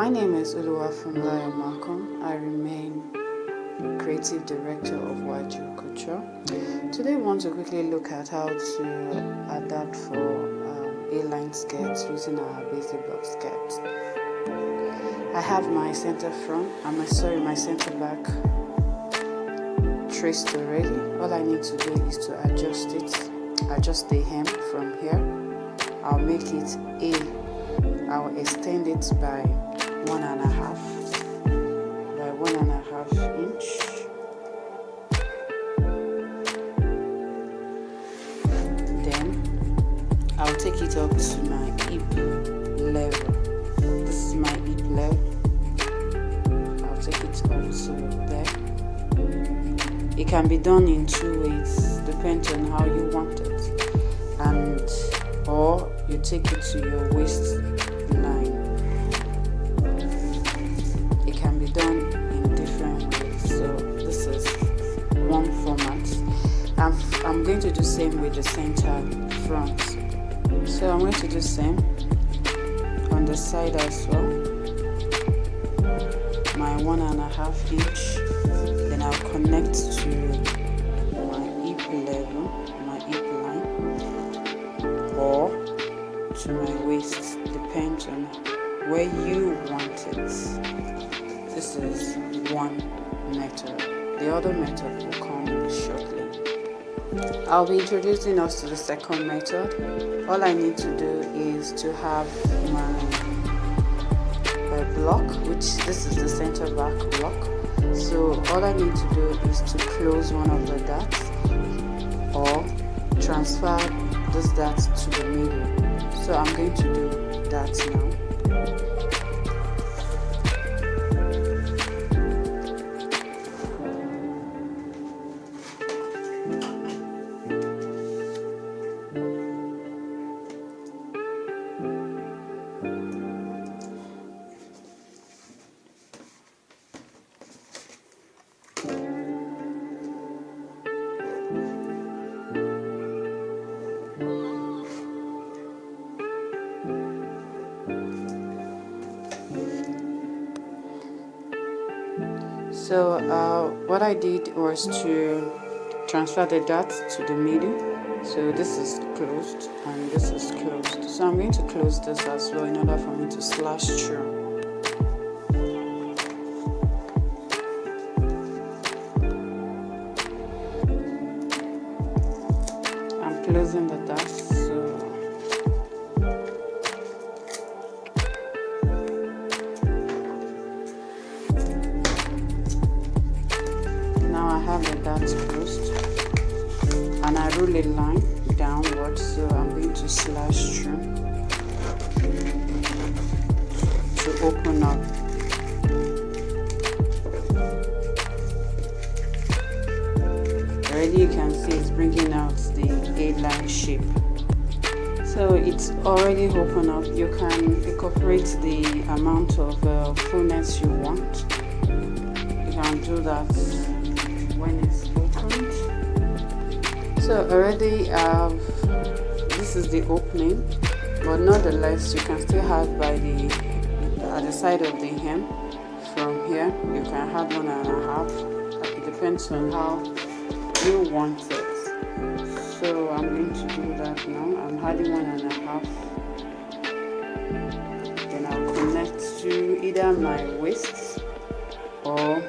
My name is Oluwafunmilayo Malcolm. I remain Creative Director of YG Couture. Today we want to quickly look at how to adapt for A-line skirts using our basic block skirts. I have my center front and my center back traced already. All I need to do is to adjust the hem from here. I'll make it A. I'll extend it by 1.5 inch. Then I'll take it up to my hip level. This is my hip level. I'll take it up to there. It can be done in 2 ways, depending on how you want it, or you take it to your waistline. It can be done in different ways. So this is one format. I'm going to do same with the center front. So I'm going to do same on the side as well. My 1.5 inch. Then I'll connect to my hip level, my hip line, or to my waist, depends on where you want it. This is one method. The other method will come shortly. I'll be introducing us to the second method. All I need to do is to have my block, which this is the center back block. So all I need to do is to close one of the dots or transfer this dot to the middle. So I'm going to do that now. So what I did was to transfer the dots to the middle. So this is closed and this is closed. So I'm going to close this as well in order for me to slash through. I'm closing the dots. I have the dots closed and I roll a line downwards, so I'm going to slash through to open up. Already you can see it's bringing out the A-line shape. So it's already open up. You can incorporate the amount of fullness you want. You can do that when it's opened. So already this is the opening, but nonetheless you can still have by at the side of the hem from here. You can have 1.5. It depends on how you want it. So I'm going to do that now. I'm adding 1.5. Then I'll connect to either my waist or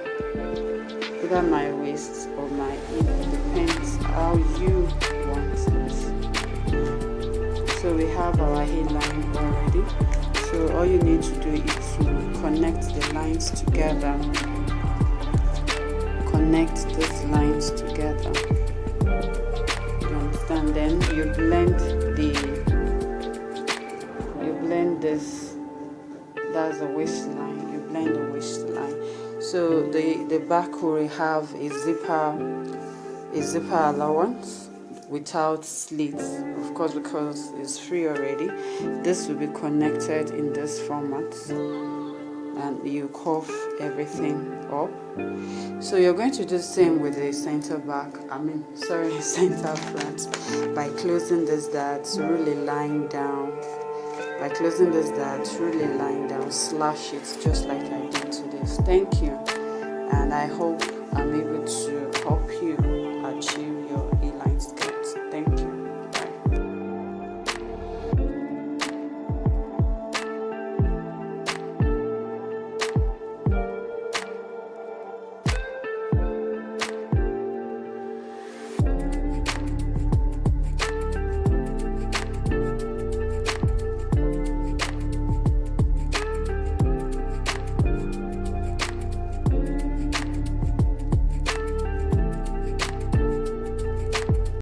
my hip, depends how you want it. So we have our A-line already. So all you need to do is to connect the lines together. Connect these lines together. You understand? Then you blend this. That's the waistline. You blend the waistline. So the back will have a zipper allowance without slits, of course, because it's free already. This will be connected in this format, and you cuff everything up. So you're going to do the same with the center front by closing this dots, really line down by closing this dart, really line down, slash it just like I did to this. Thank you, and I hope I'm able to help you achieve